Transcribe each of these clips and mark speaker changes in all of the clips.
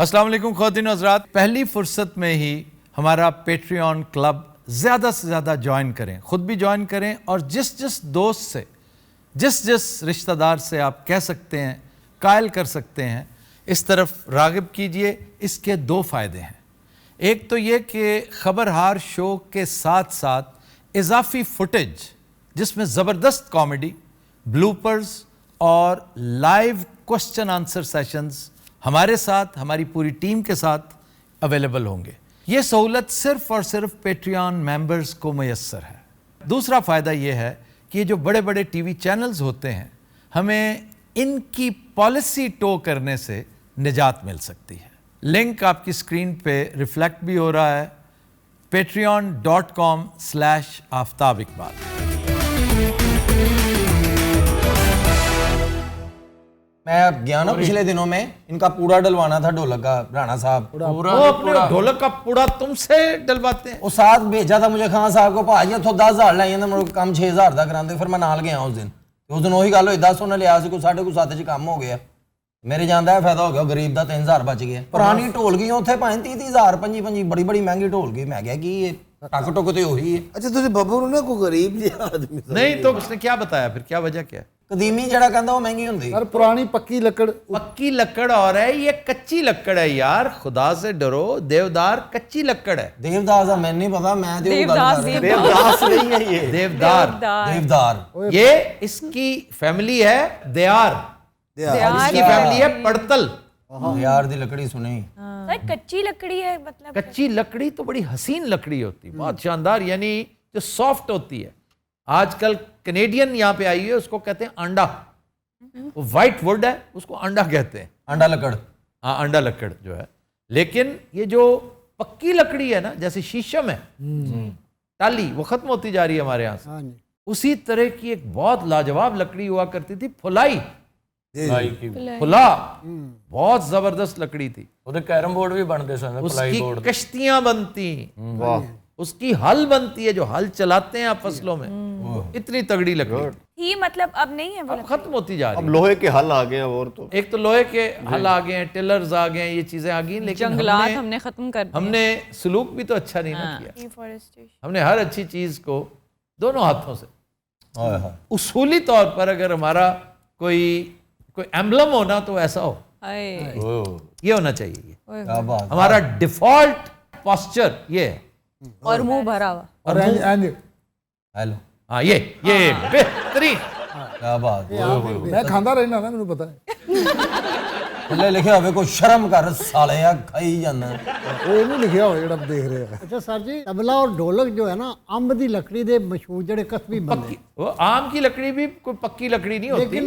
Speaker 1: السلام علیکم خواتین و حضرات، پہلی فرصت میں ہی ہمارا پیٹریون کلب زیادہ سے زیادہ جوائن کریں، خود بھی جوائن کریں اور جس دوست سے جس رشتہ دار سے آپ کہہ سکتے ہیں، قائل کر سکتے ہیں، اس طرف راغب کیجئے۔ اس کے دو فائدے ہیں۔ ایک تو یہ کہ خبرہار شو کے ساتھ ساتھ اضافی فوٹیج جس میں زبردست کامیڈی، بلوپرز اور لائیو کوسچن آنسر سیشنز ہمارے ساتھ، ہماری پوری ٹیم کے ساتھ اویلیبل ہوں گے۔ یہ سہولت صرف اور صرف پیٹریون ممبرز کو میسر ہے۔ دوسرا فائدہ یہ ہے کہ یہ جو بڑے بڑے ٹی وی چینلز ہوتے ہیں، ہمیں ان کی پالیسی ٹو کرنے سے نجات مل سکتی ہے۔ لنک آپ کی اسکرین پہ ریفلیکٹ بھی ہو رہا ہے، patreon.com/آفتاب اقبال۔
Speaker 2: میں گیا نا پچھلے دنوں میں، ان کا پوڑا ڈلوانا تھا ڈھولک کا، رانا صاحب
Speaker 1: ڈھولک کا پوڑا تم سے ڈلواتے ہیں؟
Speaker 2: وہ ساتھ بھیجا تھا مجھے خان صاحب کو، بھائی اتوں 10,000 لائیں مجھے کم 6,000 کا کراتے، پھر میں نال گیا اس دن وہی گل ہوئی 10 انہیں لیا سی، کوئی 7.5 کم ہو گیا، میرے جانا ہے فائدہ ہو گیا، غریب کا 3,000 بچ گیا۔ پرانی ڈھولکی اتنے 35,000 25 بڑی بڑی مہنگی ڈھولکی، میں کہا کہ ٹک ٹک تو وہی ہے۔
Speaker 3: اچھا تجھے ببو نے کوئی غریب جہا آدمی
Speaker 1: نہیں تو اس نے کیا بتایا پھر، کیا وجہ کیا ہے؟
Speaker 2: قدیمی جڑا کہندا وہ مہنگی ہوندی،
Speaker 3: یار پرانی پکی
Speaker 1: لکڑ اور ہے، یہ کچی لکڑ ہے یار، خدا سے ڈرو، دیودار کچی لکڑ ہے۔
Speaker 2: دیوداس میں نہیں پتا، میں
Speaker 3: دیوداس نہیں ہے، یہ
Speaker 1: دیودار یہ اس کی فیملی ہے، دیار اس کی فیملی ہے پڑتل۔
Speaker 2: یار دی لکڑی سنی
Speaker 4: کچی لکڑی ہے، مطلب
Speaker 1: کچی لکڑی تو بڑی حسین لکڑی ہوتی ہے، بہت شاندار، یعنی جو سافٹ ہوتی ہے۔ آج کل کینیڈین یہاں پہ آئی ہے، اس کو کہتے ہیں انڈا، وہ وائٹ ووڈ ہے، اس کو انڈا کہتے ہیں،
Speaker 2: انڈا لکڑ۔
Speaker 1: ہاں انڈا لکڑ جو ہے۔ لیکن یہ جو پکی لکڑی ہے نا، جیسے شیشم ہے، ٹالی، وہ ختم ہوتی جا رہی ہے ہمارے یہاں سے، اسی طرح کی ایک بہت لاجواب لکڑی ہوا کرتی تھی، پھلائی، پھلا بہت زبردست لکڑی تھی،
Speaker 5: کیرم بورڈ بھی بنتے سن،
Speaker 1: اس کی کشتیاں بنتی، اس کی ہل بنتی ہے، جو ہل چلاتے ہیں آپ فصلوں میں، اتنی تگڑی لکڑی
Speaker 4: تھی، مطلب اب نہیں ہے،
Speaker 1: اب ختم ہوتی جا رہی ہے۔
Speaker 3: اب لوہے کے حل آ گئے، اور تو
Speaker 1: ایک تو لوہے کے حل آ گئے ہیں، ٹیلرز آ گئے ہیں، یہ چیزیں آ گئی ہیں، لیکن
Speaker 6: جنگلات ہم نے ختم کر
Speaker 1: ہم نے سلوک بھی تو اچھا نہیں نہ کیا۔ ہم نے ہر اچھی چیز کو دونوں ہاتھوں سے، اصولی طور پر اگر ہمارا کوئی ایمبلم ہونا تو ایسا ہو، یہ ہونا چاہیے، ہمارا ڈیفالٹ پاسچر یہ ہے،
Speaker 6: اور منہ بھرا ہوا،
Speaker 3: اور
Speaker 2: ہیلو،
Speaker 1: ہاں یہ بہترین،
Speaker 2: کیا بات،
Speaker 3: میں کھاندا رہنا نا، مجھے پتا ہے
Speaker 2: تھلے لکھے ہوئے کوئی شرم کر سالے، کھائی جانا،
Speaker 3: وہ نہیں لکھیا ہوا جڑا دیکھ رہے ہیں۔
Speaker 7: اچھا سر جی، تبلا اور ڈھولک جو ہے نا، امب دی لکڑی دے مشہور جڑے قصبی بندے،
Speaker 1: وہ آم کی لکڑی بھی کوئی پکی لکڑی نہیں ہوتی،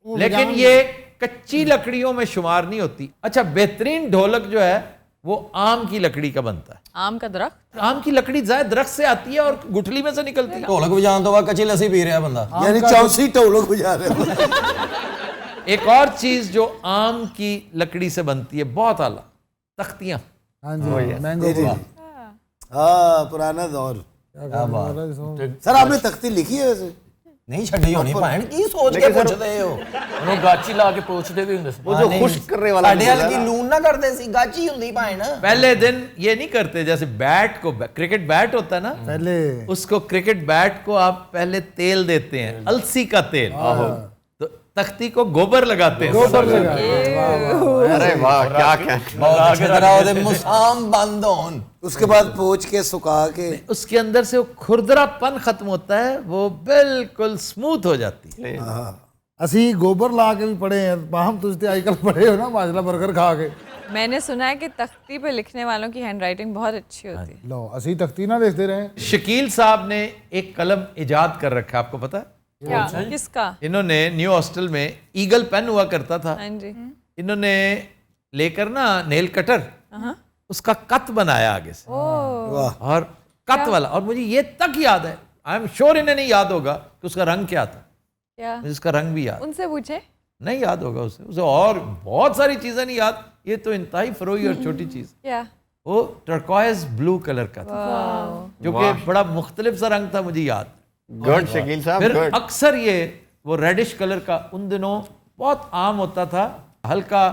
Speaker 7: وہ
Speaker 1: لیکن یہ کچی لکڑیوں میں شمار نہیں ہوتی۔ اچھا بہترین ڈھولک جو ہے وہ آم کی لکڑی کا بنتا ہے،
Speaker 6: آم کا درخت،
Speaker 1: آم کی لکڑی زائد درخت سے آتی ہے اور گٹھلی میں سے نکلتی ہے۔
Speaker 2: ڈھولک بجان تو بعد کچی لسی پی رہا بندہ،
Speaker 3: یعنی چوسی ٹولک بجا رہے ہیں۔
Speaker 1: ایک اور چیز جو آم کی لکڑی سے بنتی ہے بہت اعلیٰ، تختیاں،
Speaker 3: ہاں جی، مینگو، ہاں پرانا دور۔ سر آپ نے تختی لکھی ہے ویسے؟
Speaker 2: نہیں چھڈی ہونی بھائن، کی سوچ کے پوچھتے ہو؟
Speaker 5: انہوں گاچی لا کے پوچھتے بھی ہوں،
Speaker 3: وہ جو خشک کرنے والا
Speaker 2: ساڈے ہل کی لون نہ کرتے سی، گاچی ہوندی بھائن۔
Speaker 1: پہلے دن یہ نہیں کرتے، جیسے بیٹ کو، کرکٹ بیٹ ہوتا ہے نا،
Speaker 3: پہلے
Speaker 1: اس کو کرکٹ بیٹ کو آپ پہلے تیل دیتے ہیں، السی کا تیل، تو تختی کو گوبر لگاتے ہیں،
Speaker 3: ارے واہ کیا
Speaker 2: بہت اچھی طرح وہ مسام بند ہون،
Speaker 3: اس کے بعد پوچھ کے سکھا کے
Speaker 1: اس کے اندر سے وہ کھردرا پن ختم ہوتا ہے، وہ بالکل سموتھ ہو جاتی ہے۔
Speaker 3: اسی گوبر لا کے بھی پڑھے ہیں، باہم تجھتے آج کل پڑھے ہو نا ماجرہ برگر کھا کے۔
Speaker 6: میں نے سنا ہے کہ تختی پہ لکھنے والوں کی ہینڈ رائٹنگ بہت اچھی ہوتی ہے۔
Speaker 3: لو اسی تختی نہ دیکھتے رہے۔
Speaker 1: شکیل صاحب نے ایک قلم ایجاد کر رکھا، آپ کو پتا ہے؟
Speaker 6: کیا؟ کس کا؟
Speaker 1: انہوں نے نیو ہاسٹل میں ایگل پین ہوا کرتا تھا،
Speaker 6: ہاں جی،
Speaker 1: انہوں نے لے کر نا نیل کٹر اس کا کت بنایا آگے سے، اور کت والا، اور مجھے یہ تک یاد ہے، آئی ایم شیور انہیں نہیں یاد ہوگا کہ اس کا رنگ کیا تھا،
Speaker 6: کیا
Speaker 1: مجھے اس کا رنگ بھی یاد
Speaker 6: ان سے پوچھے؟
Speaker 1: نہیں یاد ہوگا اسے اور بہت ساری چیزیں نہیں یاد، یہ تو انتہائی فروئی اور چھوٹی چیز،
Speaker 6: کیا؟
Speaker 1: وہ ٹرکوائز بلو کلر کا تھا، جو کہ بڑا مختلف سا رنگ تھا، مجھے یاد۔
Speaker 3: گڈ شکیل صاحب،
Speaker 1: پھر اکثر یہ وہ ریڈش کلر کا ان دنوں بہت عام ہوتا تھا، ہلکا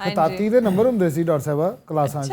Speaker 8: ਖਤਾਤੀ ਦੇ ਨੰਬਰ ਹੁੰਦੇ ਸੀ ਡਾਕਟਰ ਸਾਹਿਬਾ ਕਲਾਸਾਂ 'ਚ।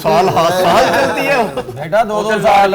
Speaker 2: ਸਾਲ ਚਲਦੀ ਹੈ ਬੇਟਾ 2-2 ਸਾਲ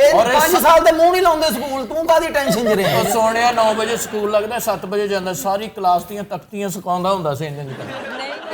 Speaker 2: ਇਹ 5 ਸਾਲ ਦੇ ਮੂੰਹ ਨਹੀਂ ਲਾਉਂਦੇ ਸਕੂਲ, ਤੂੰ ਕਾਦੀ ਟੈਨਸ਼ਨ 'ਚ ਰਿਹਾ?
Speaker 5: ਉਹ ਸੋਹਣਿਆ 9 ਵਜੇ ਸਕੂਲ ਲੱਗਦਾ, 7 ਵਜੇ ਜਾਂਦਾ, ਸਾਰੀ ਕਲਾਸ ਦੀਆਂ ਤਖਤੀਆਂ ਸੁਕਾਉਂਦਾ ਹੁੰਦਾ ਸੀ ਇੰਜ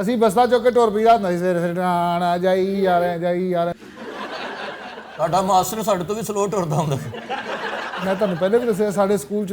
Speaker 8: ਅਸੀਂ ਬਸਤਾ ਚੁੱਕ ਕੇ ਟੁਰ ਪਈਦਾ ਹੁੰਦਾ ਸੀ ਸਵੇਰੇ ਸਵੇਰੇ, ਆਣਾ ਜਾਈ ਜਾ ਰਹੇ ਜਾਈ ਜਾ ਰਹੇ।
Speaker 5: ਸਾਡਾ ਮਾਸਟਰ ਸਾਡੇ ਤੋਂ ਵੀ ਸਲੋ ਟੁਰਦਾ ਹੁੰਦਾ ਸੀ।
Speaker 8: ਮੈਂ ਤੁਹਾਨੂੰ ਪਹਿਲੇ ਵੀ ਦੱਸਿਆ, ਸਾਡੇ ਸਕੂਲ 'ਚ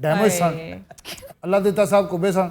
Speaker 8: ਡੈਮੇਜ ਸਨ। ਅੱਲਾ ਦਿੱਤਾ ਸਾਹਿਬ ਕੁੱਬੇ ਸਨ,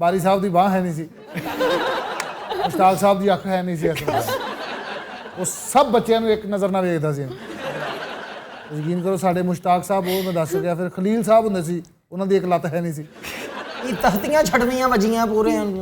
Speaker 8: ਬਾਰੀ ਸਾਹਿਬ ਦੀ ਬਾਂਹ ਹੈ ਨਹੀਂ ਸੀ, ਮੁਸ਼ਤਾਕ ਸਾਹਿਬ ਦੀ ਅੱਖ ਹੈ ਨਹੀਂ ਸੀ, ਅਸਲ ਵਿੱਚ ਉਹ ਸਭ ਬੱਚਿਆਂ ਨੂੰ ਇੱਕ ਨਜ਼ਰ ਨਾਲ ਵੇਖਦਾ ਸੀ। ਯਕੀਨ ਕਰੋ, ਸਾਡੇ ਮੁਸ਼ਤਾਕ ਸਾਹਿਬ, ਉਹ ਮੈਂ ਦੱਸ ਗਿਆ। ਫਿਰ ਖਲੀਲ ਸਾਹਿਬ ਹੁੰਦੇ ਸੀ, ਉਹਨਾਂ ਦੀ ਇੱਕ ਲੱਤ ਹੈ ਨਹੀਂ ਸੀ।
Speaker 2: ਇਹ ਤਖਤੀਆਂ ਛੱਡਣੀਆਂ ਵੱਜੀਆਂ ਪੂਰੇ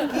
Speaker 2: ਕੀ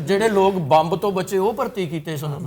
Speaker 5: ਜਿਹੜੇ ਲੋਕ ਬੰਬ ਤੋਂ ਬਚੇ ਉਹ ਭਰਤੀ ਕੀਤੇ ਸਨ।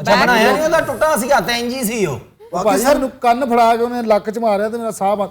Speaker 2: ਅੱਛਾ, ਬਣਾਇਆ ਨਹੀਂ, ਉਹਦਾ ਟੁੱਟਾ ਸੀ, ਹੱਥ ਇੰਜ ਹੀ ਸੀ ਉਹ।
Speaker 8: ਭਾਈ ਮੈਨੂੰ ਕੰਨ ਫੜਾ ਕੇ ਉਹਨੇ ਲੱਕ 'ਚ ਮਾਰਿਆ ਤੇ ਮੇਰਾ ਸਾਹ ਬੰਦ।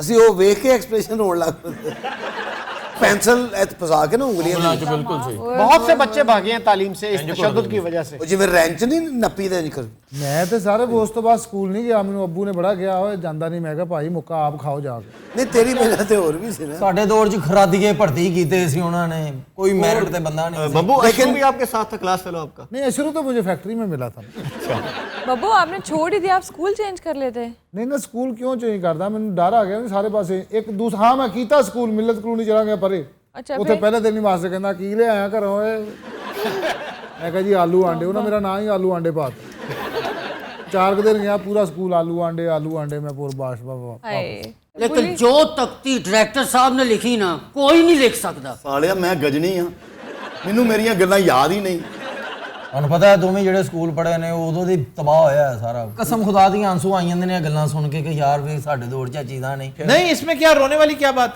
Speaker 3: ਅਸੀਂ ਉਹ ਵੇਖ ਕੇ ਐਕਸਪ੍ਰੈਸ਼ਨ ਹੋਣ ਲੱਗ ਪੈਂਦੇ। پینسل پھسا کے نا انگلیاں
Speaker 5: بالکل صحیح.
Speaker 9: بہت سے بچے بھاگے ہیں تعلیم سے اس تشدد کی وجہ سے.
Speaker 3: جی رینچ نہیں نپی دے کر
Speaker 8: میں تو سارے اس تو بعد سکول نہیں گیا, مینوں ابو نے بڑا کیا ہوئے جانا نہیں, میں کہا بھائی مکا آپ کھاؤ جا کے.
Speaker 3: نہیں تیری وجہ تے اور بھی سی نا.
Speaker 2: ساڈے دور چ خرادیے بھرتی کیتے سی انہوں نے, کوئی میرٹ تے بندہ نہیں.
Speaker 10: ببو اشرو بھی آپ کے ساتھ تھا, کلاس فیلو آپ کا؟
Speaker 8: نہیں شروع تو مجھے فیکٹری میں ملا تھا.
Speaker 6: ببو آپ نے چھوڑ ہی دیا, آپ اسکول چینج کر لیتے.
Speaker 8: نہیں نا سکول کیوں چینج کردا, مینوں ڈر آ گیا سارے پاسے. ایک دوسرا ہاں میں کیتا سکول ملت کلونی چلا گیا پرے,
Speaker 6: اچھا
Speaker 8: اتنے پہلے دن ہی ماسٹر کہندا کی لے آیا گھروں, میں کہا جی آلو آنڈے, انہاں میرا نام ہی آلو آنڈے پا تے. 4 دن گیا پورا سکول آلو آنڈے میں پور باش بابا.
Speaker 9: لیکن جو تختی ڈائریکٹر صاحب نے لکھی نا کوئی نہیں لکھ سکتا.
Speaker 3: سالیا میں گجنی ہاں, مینوں میریاں گلاں یاد ہی نہیں.
Speaker 2: تمہیں پتا ہے تمہیں جڑے سکول پڑھے نے ادو دی تباہ ہویا ہے سارا. قسم خدا دی آنسو آئی جاندے نے گلاں سن کے کہ یار وے ساڈے دور چ چیزاں نہیں.
Speaker 1: اس میں کیا رونے والی کیا بات.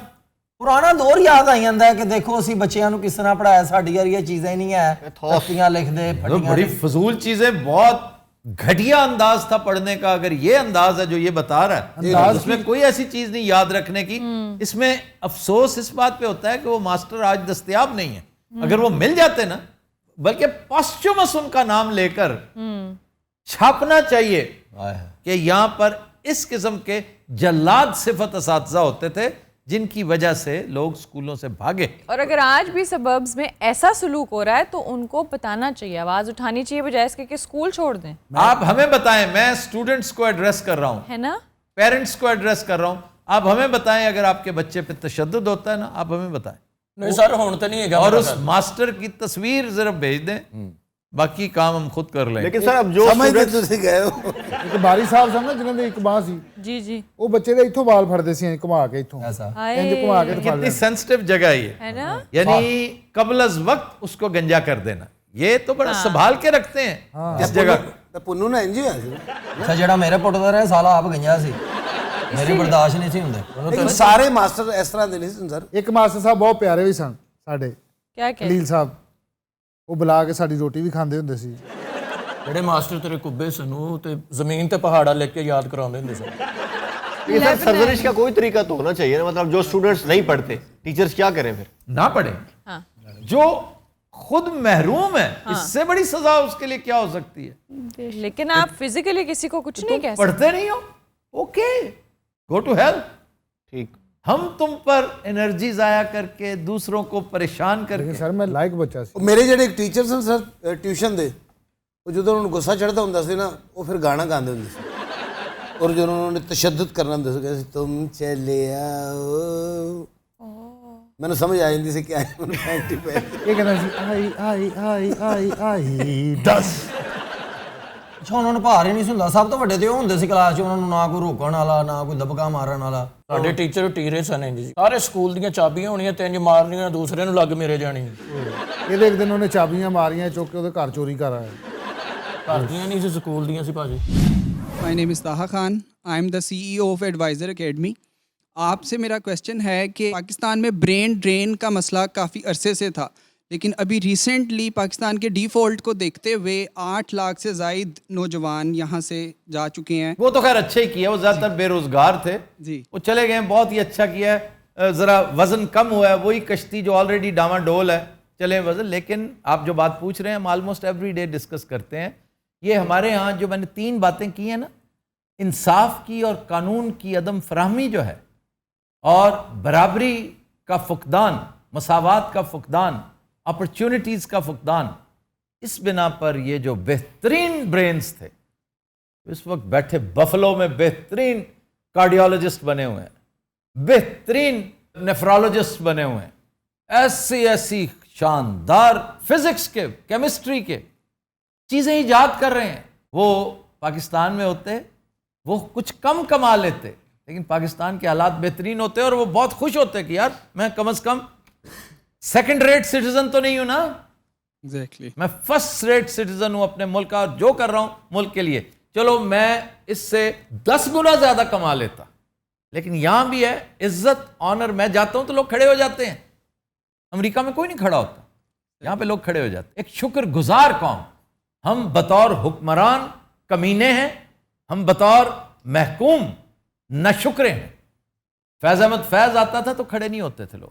Speaker 2: پرانا دور یاد آئی جاتا ہے کہ دیکھو اسی بچیاں نو کس طرح پڑھایا, ساڈی یار یہ چیزیں نہیں ہے, تختیاں لکھ دے
Speaker 1: بڑی فضول چیزیں, بہت گھٹیا انداز تھا پڑھنے کا. اگر یہ انداز ہے جو یہ بتا رہا ہے, اس میں کوئی ایسی چیز نہیں یاد رکھنے کی. اس میں افسوس اس بات پہ ہوتا ہے کہ وہ ماسٹر آج دستیاب نہیں ہے. اگر وہ مل جاتے نا, بلکہ پاسچومس ان کا نام لے کر چھاپنا چاہیے کہ یہاں پر اس قسم کے جلاد صفت اساتذہ ہوتے تھے جن کی وجہ سے لوگ سکولوں سے بھاگے. اور
Speaker 6: اگر آج بھی سبربز میں ایسا سلوک ہو رہا ہے تو ان کو بتانا چاہیے, آواز اٹھانی چاہیے, بجائے اس کے کہ سکول چھوڑ دیں.
Speaker 1: آپ ہمیں بتائیں, میں اسٹوڈنٹس کو ایڈریس کر رہا ہوں,
Speaker 6: ہے نا,
Speaker 1: پیرنٹس کو ایڈریس کر رہا ہوں, آپ ہمیں بتائیں اگر آپ کے بچے پہ تشدد ہوتا ہے نا, آپ ہمیں بتائیں.
Speaker 5: نہیں سر ہون تو نہیں ہے,
Speaker 1: اور اس ماسٹر کی تصویر ذرا بھیج دیں, باقی کام ہم خود کر لیں.
Speaker 10: لیکن سر اب جو
Speaker 3: سمجھ تسی گئے ہو
Speaker 8: ایک باری صاحب سن نا جنہاں دے ایک باں سی,
Speaker 6: جی جی,
Speaker 8: وہ بچے دے ایتھوں بال پھڑدے سی گھما کے ایتھوں
Speaker 2: ایسا
Speaker 8: انج گھما کے
Speaker 1: کتنی سینسٹیو جگہ
Speaker 6: ہے نا,
Speaker 1: یعنی قبل از وقت اس کو گنجا کر دینا, یہ تو بڑا سنبھال کے رکھتے ہیں اس جگہ.
Speaker 3: پنو نا انج ہی
Speaker 2: اچھا جڑا میرے پٹدا رہا سالا آپ گنجا سی, میری برداشت نہیں سی ہوندے.
Speaker 3: لیکن سارے ماسٹر اس طرح دے نہیں سن سر.
Speaker 8: ایک ماسٹر صاحب بہت پیارے بھی سن ساڈے,
Speaker 6: کیا کہ
Speaker 8: خلیل صاحب, وہ بلا کے ساڈی روٹی بھی کھاندے ہوندے سی.
Speaker 5: جڑے ماسٹر تیرے کبے سن وہ تے زمین تے پہاڑا لے کے یاد کراندے ہوندے سن.
Speaker 10: یہ سر سرزنش کا کوئی طریقہ تو ہونا چاہیے نا, مطلب جو اسٹوڈنٹس نہیں پڑھتے ٹیچرز کیا کریں پھر؟
Speaker 1: نہ پڑھیں. جو خود محروم ہے, اس سے بڑی سزا اس کے لیے کیا ہو سکتی ہے.
Speaker 6: لیکن آپ فزیکلی کسی کو کچھ نہیں کہہ سکتے.
Speaker 1: پڑھتے نہیں ہو, اوکے, گو ٹو ہیل.
Speaker 10: ٹھیک,
Speaker 1: ہم تم پر انرجی ضائع کر کے دوسروں کو پریشان کر کے.
Speaker 8: سر میں لائک بچہ سی.
Speaker 3: میرے جڑے ایک ٹیچر سن سر ٹیوشن دے, وہ جدوں انہوں غصہ چڑھتا ہوندا سی نا, وہ پھر گانا گاندے ہوندے سی, اور جو انہوں نے تشدد کرنا ہوندا سی کہ تم چلے آؤ, میں نے سمجھ آ جاندی سی کہ پینٹی پہ
Speaker 8: یہ کہنا سی آئی آئی آئی آئی آئی 10.
Speaker 2: اچھا انہوں نے بھار ہی نہیں سندا, سب تو وڈے تے وہ ہوندے سی کلاس 'چ, انہوں نے نہ کوئی روکਣ والا نہ کوئی دبکا مارن والا.
Speaker 5: ساڈے ٹیچر ٹیرے سن جی, سارے سکول دیاں چابیاں ہونیاں, تینج مارنیاں, دوسرے نوں لگ میرے جانی.
Speaker 8: یہ ایک دن انہیں چابیاں ماریاں چوک کے گھر چوری کر آئے.
Speaker 5: گھر دیاں نہیں سی, سکول دیاں سی بھاجی.
Speaker 11: My name is Taha Khan, I am the CEO of advisor academy. آپ سے میرا کویسچن ہے کہ پاکستان میں برین ڈرین کا مسئلہ کافی عرصے سے تھا, لیکن ابھی ریسنٹلی پاکستان کے ڈیفالٹ کو دیکھتے ہوئے 8 لاکھ سے زائد نوجوان یہاں سے جا چکے ہیں.
Speaker 1: وہ تو خیر اچھا ہی کیا, وہ زیادہ تر بے روزگار تھے
Speaker 11: جی,
Speaker 1: وہ چلے گئے, بہت ہی اچھا کیا ہے. ذرا وزن کم ہوا ہے, وہی کشتی جو آلریڈی ڈاما ڈول ہے, چلیں وزن. لیکن آپ جو بات پوچھ رہے ہیں ہم آلموسٹ ایوری ڈے ڈسکس کرتے ہیں. یہ ہمارے ہاں جو میں نے 3 باتیں کی ہیں نا, انصاف کی اور قانون کی عدم فراہمی جو ہے, اور برابری کا فقدان, مساوات کا فقدان, اپرچونٹیز کا فقدان, اس بنا پر یہ جو بہترین برینز تھے اس وقت بیٹھے بفلو میں بہترین کارڈیولوجسٹ بنے ہوئے ہیں, بہترین نیفرولوجسٹ بنے ہوئے ہیں, ایسی شاندار فزکس کے, کیمسٹری کے چیزیں ایجاد کر رہے ہیں. وہ پاکستان میں ہوتے وہ کچھ کم کما لیتے, لیکن پاکستان کے حالات بہترین ہوتے اور وہ بہت خوش ہوتے کہ یار میں کم از کم سیکنڈ ریٹ سٹیزن تو نہیں ہوں نا,
Speaker 11: ایگزیکٹلی
Speaker 1: میں فرسٹ ریٹ سٹیزن ہوں اپنے ملک کا, جو کر رہا ہوں ملک کے لیے. چلو میں اس سے 10 گنا زیادہ کما لیتا, لیکن یہاں بھی ہے عزت, آنر. میں جاتا ہوں تو لوگ کھڑے ہو جاتے ہیں, امریکہ میں کوئی نہیں کھڑا ہوتا, یہاں پہ لوگ کھڑے ہو جاتے. ایک شکر گزار قوم. ہم بطور حکمران کمینے ہیں, ہم بطور محکوم نہ شکرے ہیں. فیض احمد فیض آتا تھا تو کھڑے نہیں ہوتے تھے لوگ,